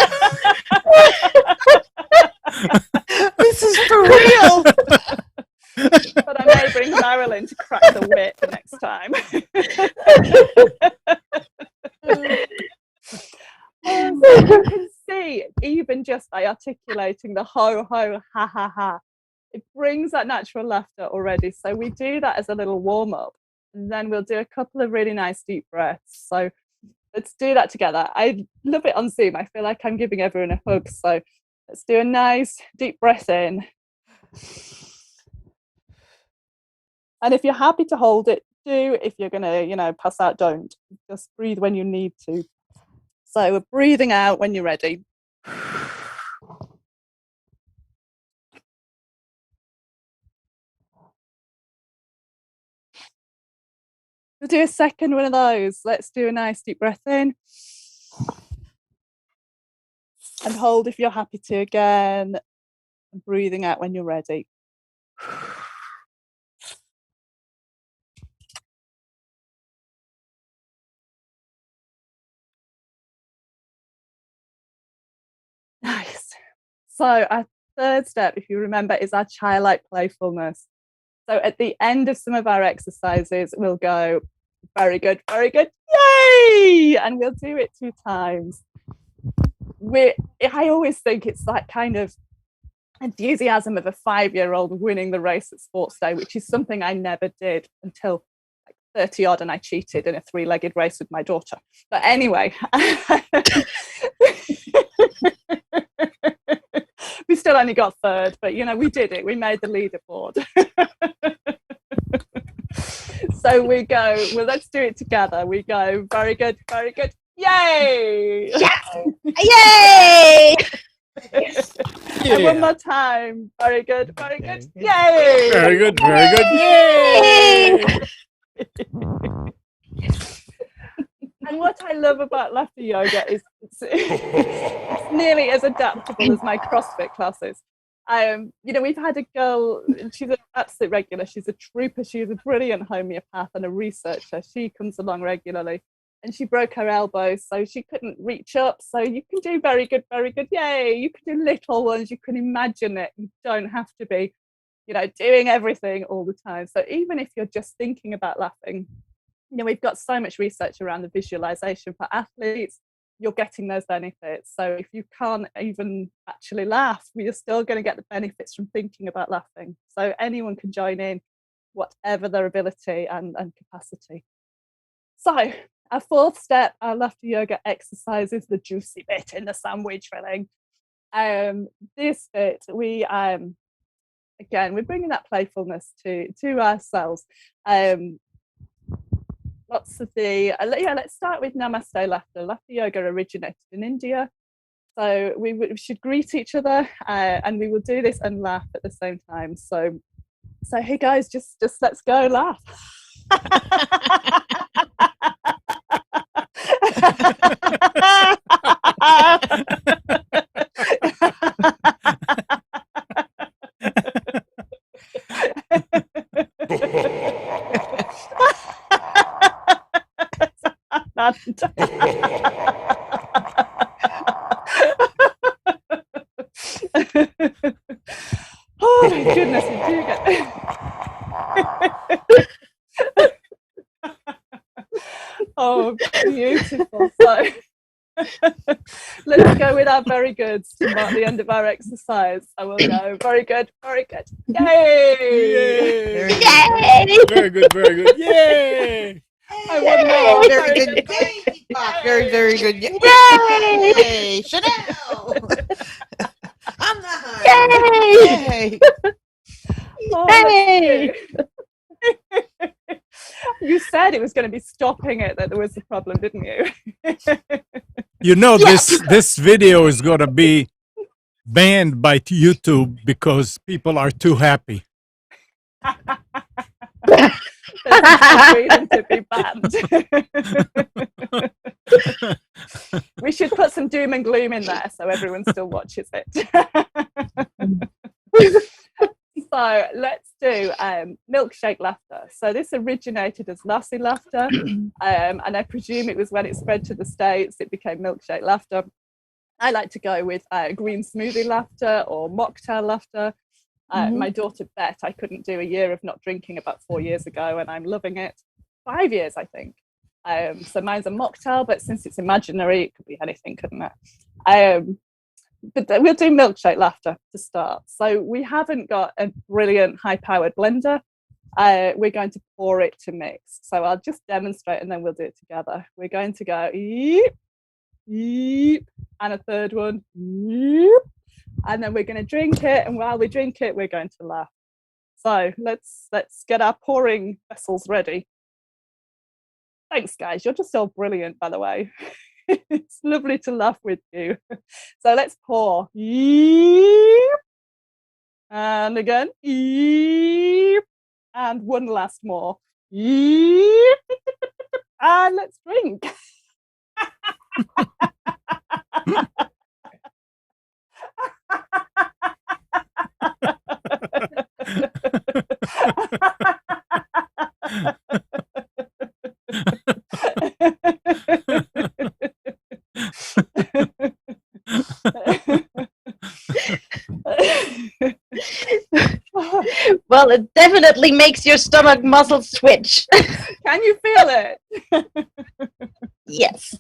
This is for real. But I may bring Marilyn to crack the whip next time. So you can see, even just by articulating the ho, ho, ha, ha, ha, it brings that natural laughter already. So we do that as a little warm up. And then we'll do a couple of really nice deep breaths. So let's do that together. I love it on Zoom. I feel like I'm giving everyone a hug. So let's do a nice deep breath in. And if you're happy to hold it, do. If you're going to, pass out, don't. Just breathe when you need to. So we're breathing out when you're ready. We'll do a second one of those. Let's do a nice deep breath in. And hold if you're happy to again. And breathing out when you're ready. Nice. So our third step, if you remember, is our childlike playfulness. So at the end of some of our exercises, we'll go, very good, yay! And we'll do it 2 times. I always think it's that kind of enthusiasm of a 5-year-old winning the race at sports day, which is something I never did until 30 odd, and I cheated in a 3-legged race with my daughter. But anyway, we still only got 3rd, but we did it. We made the leaderboard. So we go, well, let's do it together. We go, very good, yay! Yay! And one more time, very good, yay! Very good, yay! And what I love about laughter yoga is it's nearly as adaptable as my CrossFit classes. We've had a girl, she's an absolute regular, she's a trooper, she's a brilliant homeopath and a researcher. She comes along regularly, and she broke her elbow, so she couldn't reach up. So you can do very good, yay! You can do little ones, you can imagine it. You don't have to be, doing everything all the time. So even if you're just thinking about laughing, we've got so much research around the visualization for athletes. You're getting those benefits. So if you can't even actually laugh, you're still going to get the benefits from thinking about laughing. So anyone can join in, whatever their ability and capacity. So our 4th step, our laughter yoga exercise, is the juicy bit in the sandwich filling. This bit, we're bringing that playfulness to ourselves. Lots of let's start with Namaste Laughter. Laughter yoga originated in India. So we should greet each other, and we will do this and laugh at the same time. So hey guys, just let's go laugh. Oh my goodness, you do get oh, beautiful. So let's go with our very goods to mark the end of our exercise. I will go very good, yay! Yay! Very good, yay! I won that. Very good. Very good. Yay! Chanel! I'm the Yay! Oh, Yay! You said it was going to be stopping it that there was a problem, didn't you? This video is going to be banned by YouTube because people are too happy. There's no reason to be banned. We should put some doom and gloom in there so everyone still watches it. So let's do do Milkshake Laughter. So this originated as Lassie Laughter, and I presume it was when it spread to the States, it became Milkshake Laughter. I like to go with green smoothie laughter or mocktail laughter. My daughter Bet, I couldn't do a year of not drinking about 4 years ago, and I'm loving it. 5 years, I think. So mine's a mocktail, but since it's imaginary, it could be anything, couldn't it? But we'll do milkshake laughter to start. So we haven't got a brilliant high-powered blender. We're going to pour it to mix. So I'll just demonstrate and then we'll do it together. We're going to go yeep, yeep, and a third one, yeep, and then we're going to drink it. And while we drink it, we're going to laugh. So let's get our pouring vessels ready. Thanks, guys. You're just so brilliant, by the way. It's lovely to laugh with you. So let's pour. Yeep. And again. Yeep. And one last more. Yeep. And let's drink. Well, it definitely makes your stomach muscles twitch. Can you feel it? Yes.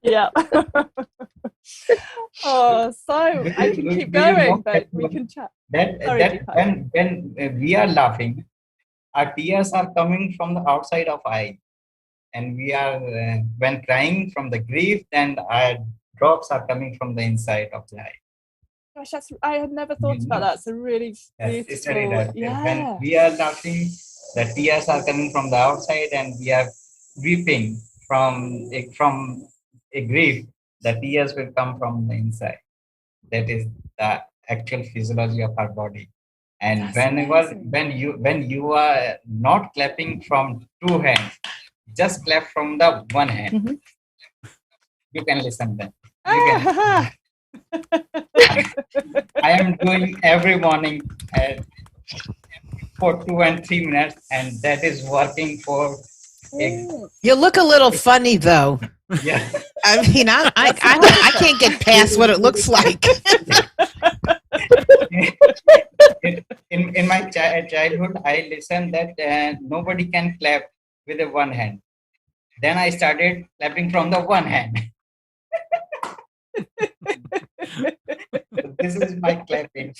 Yeah. Oh, so I can keep going, but we can chat. When we are laughing, our tears are coming from the outside of eye, and we are when crying from the grief, then our drops are coming from the inside of the eye. Gosh, I had never thought about that. It's a really beautiful. Yeah. When we are laughing, the tears are coming from the outside, and we are weeping from a grief. The tears will come from the inside. That is the actual physiology of our body. And when you are not clapping from two hands, just clap from the one hand. You can listen then. I am doing every morning for 2 and 3 minutes, and that is working for. You look a little funny though. Yeah. I mean, I can't get past what it looks like. In my childhood, I listened that nobody can clap with a one hand. Then I started clapping from the one hand. This is my clapping.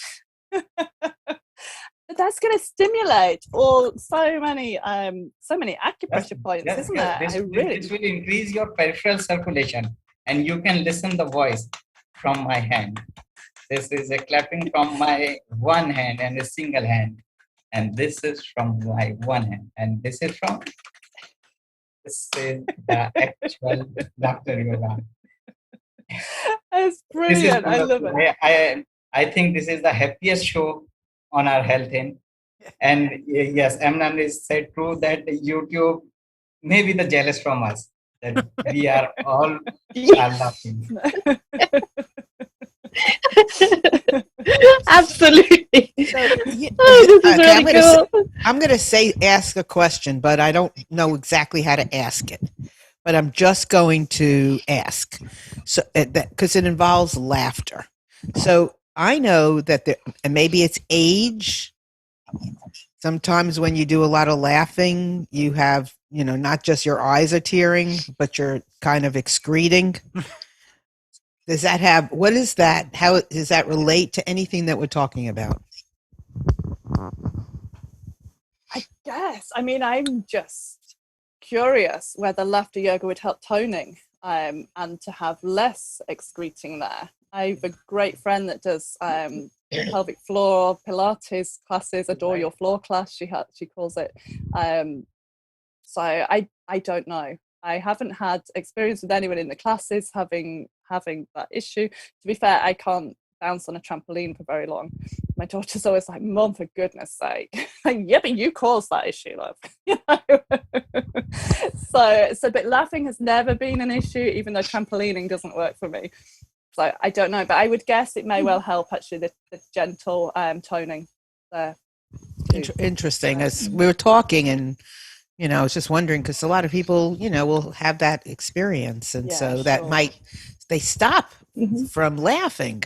But that's going to stimulate so many acupressure points, isn't it? This will increase your peripheral circulation, and you can listen the voice from my hand. This is a clapping from my one hand and a single hand, and this is from my one hand, and this is the actual laughter yoga. That's brilliant. I love it. I think this is the happiest show on our health end. And yes, Amnan is said true that YouTube may be the jealous from us, that we are all are laughing. Absolutely. This is really cool. I'm going to ask a question, but I don't know exactly how to ask it. But I'm just going to ask, so because it involves laughter. So I know that and maybe it's age. Sometimes when you do a lot of laughing, you have, not just your eyes are tearing, but you're kind of excreting. Does that what is that? How does that relate to anything that we're talking about? I guess. I mean, I'm just curious whether laughter yoga would help toning and to have less excreting there. I have a great friend that does pelvic floor Pilates classes, Adore Your Floor class, she calls it. So I don't know. I haven't had experience with anyone in the classes having that issue. To be fair, I can't bounce on a trampoline for very long. My daughter's always like, Mom, for goodness sake. Like, yeah, but you caused that issue, love. So but laughing has never been an issue, even though trampolining doesn't work for me. So I don't know, but I would guess it may well help actually the gentle toning there. Interesting. As we were talking, and I was just wondering, because a lot of people, will have that experience, and so that might they stop from laughing.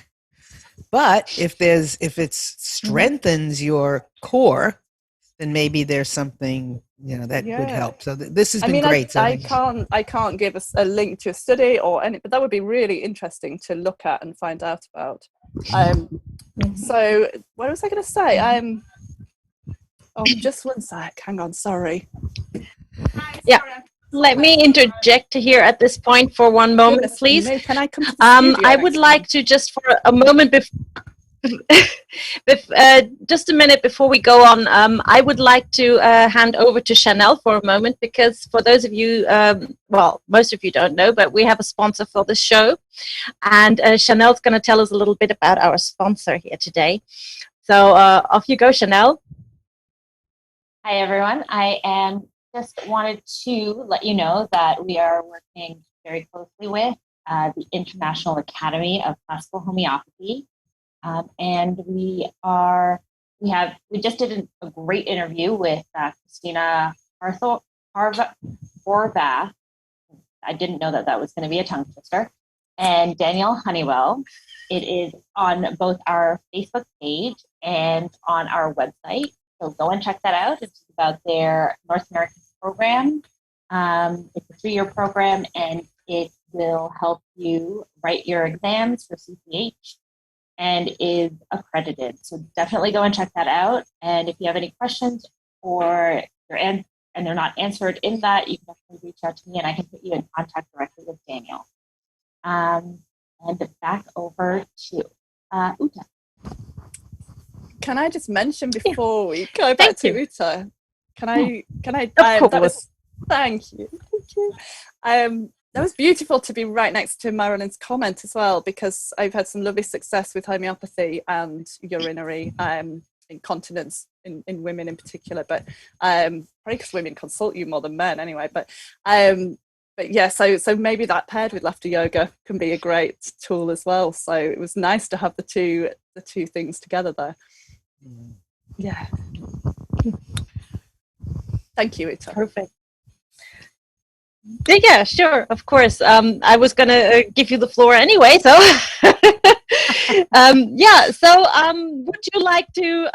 But if it strengthens your core, then maybe there's something that would help. So this has been great. I can't give us a link to a study or any, but that would be really interesting to look at and find out about. So what was I going to say? Just one sec. Hang on. Sorry. Yeah. Let me interject here at this point for one moment, please. Can I come to the studio I would like to just for a moment just a minute before we go on, I would like to hand over to Chanel for a moment, because for those of you, most of you don't know, but we have a sponsor for the show, and Chanel's going to tell us a little bit about our sponsor here today. So off you go, Chanel. Hi, everyone. I just wanted to let you know that we are working very closely with the International Academy of Classical Homeopathy. And we just did a great interview with Christina Horvath. I didn't know that was going to be a tongue twister. And Daniel Honeywell. It is on both our Facebook page and on our website. So go and check that out. It's about their North American program. It's a 3-year program, and it will help you write your exams for CCH and is accredited. So definitely go and check that out. And if you have any questions or they're not answered in that, you can definitely reach out to me and I can put you in contact directly with Daniel. And back over to Uta. Can I just mention before we go back to Uta? Can I? Of course. Thank you. That was beautiful to be right next to Marilyn's comment as well, because I've had some lovely success with homeopathy and urinary incontinence in women in particular, but probably because women consult you more than men anyway. But yeah, so maybe that paired with laughter yoga can be a great tool as well. So it was nice to have the two things together there. Yeah. Thank you, Uta. Perfect. Yeah, sure, of course. I was going to give you the floor anyway, so would you like to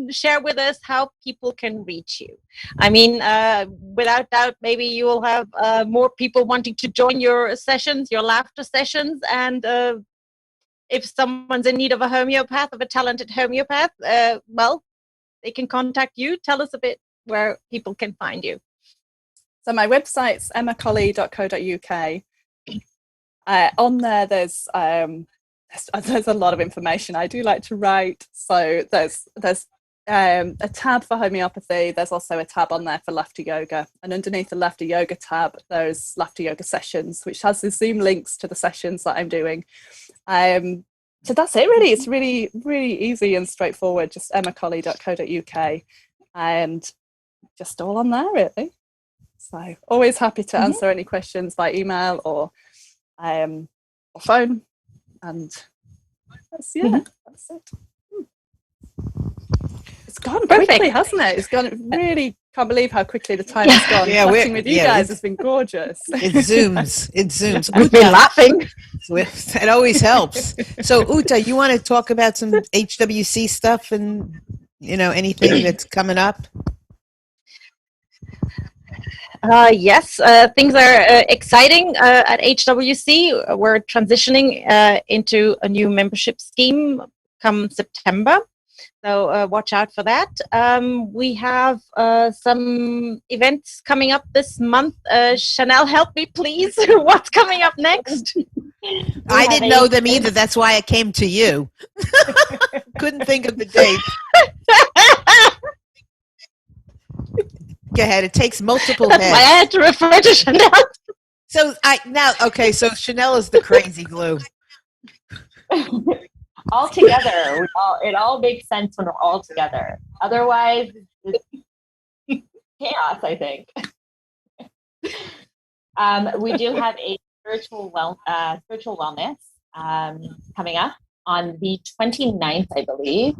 share with us how people can reach you? I mean, without doubt, maybe you will have more people wanting to join your sessions, your laughter sessions, and if someone's in need of a talented homeopath, they can contact you. Tell us a bit where people can find you. So my website's emmacolley.co.uk. On there, there's a lot of information. I do like to write, so there's a tab for homeopathy. There's also a tab on there for laughter yoga, and underneath the laughter yoga tab, there's laughter yoga sessions, which has the Zoom links to the sessions that I'm doing. So that's it, really. It's really, really easy and straightforward. Just emmacolley.co.uk, and just all on there, really. So always happy to answer any questions by email or phone, and that's it. It's gone quickly, hasn't it? It's gone. Really can't believe how quickly the time has gone. Chatting with you guys has been gorgeous. It zooms. We've been laughing. It always helps. So Uta, you want to talk about some HWC stuff and anything that's coming up? Yes, things are exciting at HWC. We're transitioning into a new membership scheme come September, so watch out for that. We have some events coming up this month. Chanel, help me, please. What's coming up next? I didn't know them either. That's why I came to you. Couldn't think of the date. Go ahead. It takes multiple heads. I had to refer to Chanel. So Chanel is the crazy glue. All together, it all makes sense when we're all together. Otherwise, it's chaos, I think. We do have a spiritual wellness coming up on the 29th, I believe.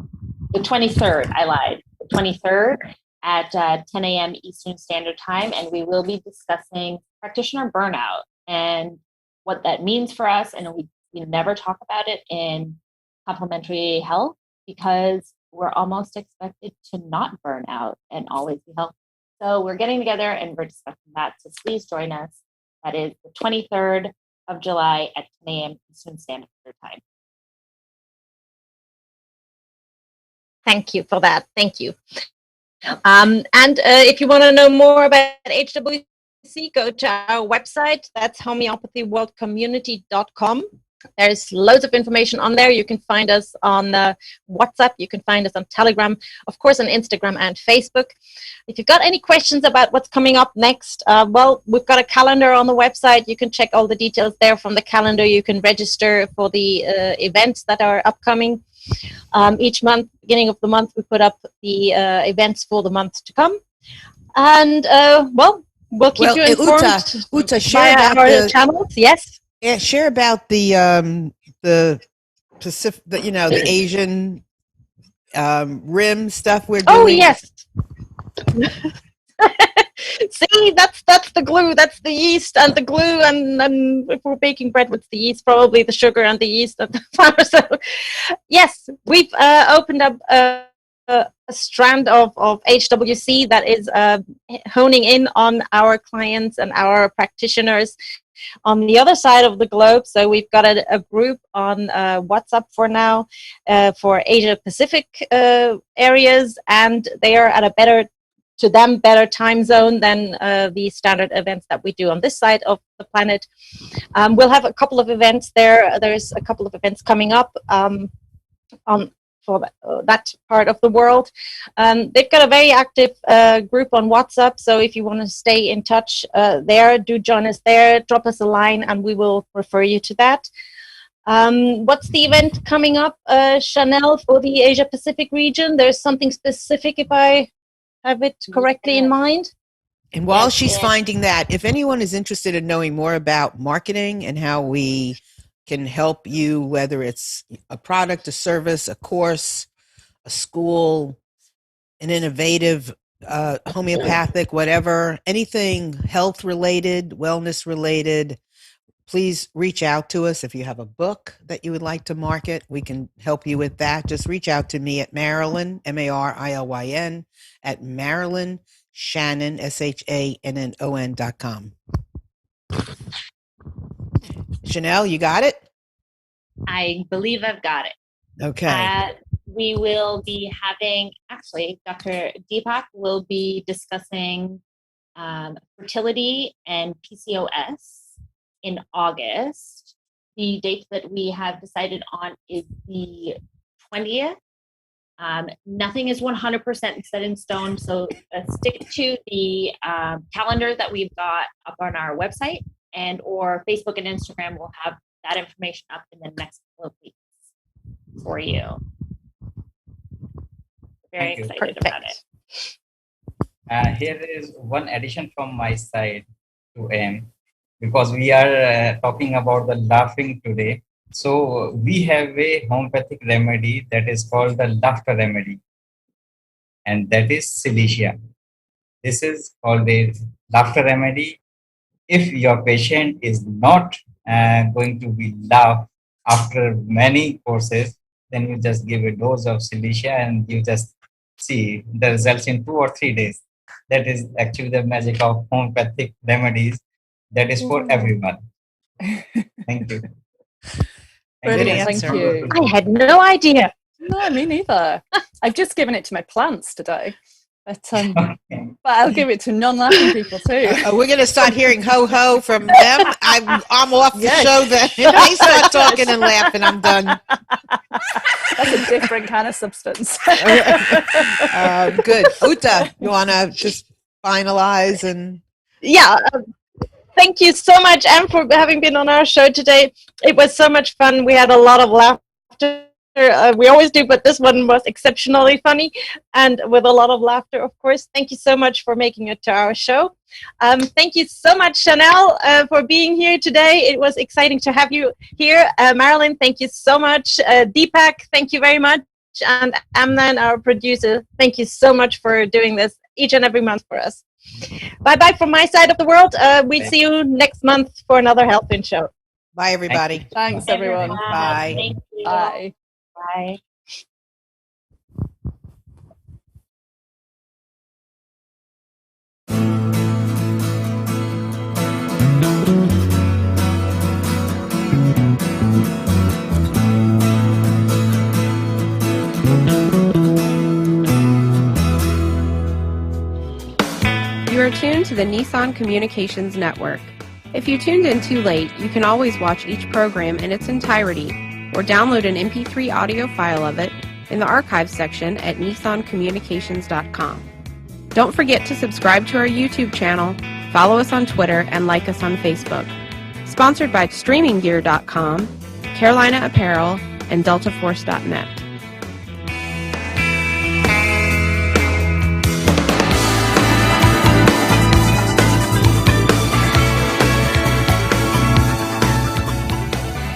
The 23rd, I lied. The the 23rd at 10 a.m. Eastern Standard Time, and we will be discussing practitioner burnout and what that means for us. And we never talk about it in complementary health because we're almost expected to not burn out and always be healthy. So we're getting together and we're discussing that. So please join us. That is the 23rd of July at 10 a.m. Eastern Standard Time. Thank you for that. Thank you. And if you want to know more about HWC, go to our website. That's homeopathyworldcommunity.com. There's loads of information on there. You can find us on WhatsApp. You can find us on Telegram, of course, on Instagram and Facebook. If you've got any questions about what's coming up next, well, we've got a calendar on the website. You can check all the details there from the calendar. You can register for the events that are upcoming. Each month, beginning of the month, we put up the events for the month to come. And, well, we'll keep you informed Uta, share via about our channels. Yes. Yeah, share about the Pacific, the Asian rim stuff we're doing. Oh yes. See, that's the glue. That's the yeast and the glue, and if we're baking bread, what's the yeast? Probably the sugar and the yeast and the flour. So, yes, we've opened up a strand of HWC that is honing in on our clients and our practitioners on the other side of the globe. So we've got a group on WhatsApp for now for Asia Pacific areas, and they are at a better time zone than the standard events that we do on this side of the planet. We'll have a couple of events there. There's a couple of events coming up for that part of the world. They've got a very active group on WhatsApp, so if you want to stay in touch there, do join us there, drop us a line, and we will refer you to that. What's the event coming up, Chanel, for the Asia Pacific region? There's something specific, if I have it correctly in mind. And while she's finding that, if anyone is interested in knowing more about marketing and how we can help you, whether it's a product, a service, a course, a school, an innovative homeopathic, whatever, anything health related, wellness related, please reach out to us. If you have a book that you would like to market, we can help you with that. Just reach out to me at Marilyn, MARILYN, at Marilyn Shannon, SHANNON.com. Chanel, you got it? I believe I've got it. Okay. We will be having, actually, Dr. Deepak will be discussing fertility and PCOS in August. The date that we have decided on is the 20th. Nothing is 100% set in stone, so stick to the calendar that we've got up on our website, and or Facebook and Instagram will have that information up in the next couple of weeks for you. Very excited about it. Here is one addition from my side to M, because we are talking about the laughing today. So we have a homeopathic remedy that is called the laughter remedy, and that is Silesia. This is called a laughter remedy. If your patient is not going to be laugh after many courses, then you just give a dose of Silesia and you just see the results in 2 or 3 days. That is actually the magic of homeopathic remedies. That is for everyone. Thank you. Brilliant, thank you. I had no idea. No, me neither. I've just given it to my plants today. But I'll give it to non-laughing people too. We're going to start hearing ho-ho from them. I'm off the show then. If they start talking and laughing, I'm done. That's a different kind of substance. Good. Uta, you want to just finalize? And yeah. Thank you so much, Em, for having been on our show today. It was so much fun. We had a lot of laughter. We always do, but this one was exceptionally funny and with a lot of laughter, of course. Thank you so much for making it to our show. Thank you so much, Chanel, for being here today. It was exciting to have you here. Marilyn, thank you so much. Deepak, thank you very much. And Amnan, our producer, thank you so much for doing this each and every month for us. Bye-bye from my side of the world. We see you next month for another Health In Show. Bye, everybody. Thanks, everyone. Bye. Thank you. Bye. Bye. You are tuned to the Nissan Communications Network. If you tuned in too late, you can always watch each program in its entirety or download an MP3 audio file of it in the archives section at nissancommunications.com. Don't forget to subscribe to our YouTube channel, follow us on Twitter, and like us on Facebook. Sponsored by StreamingGear.com, Carolina Apparel, and DeltaForce.net.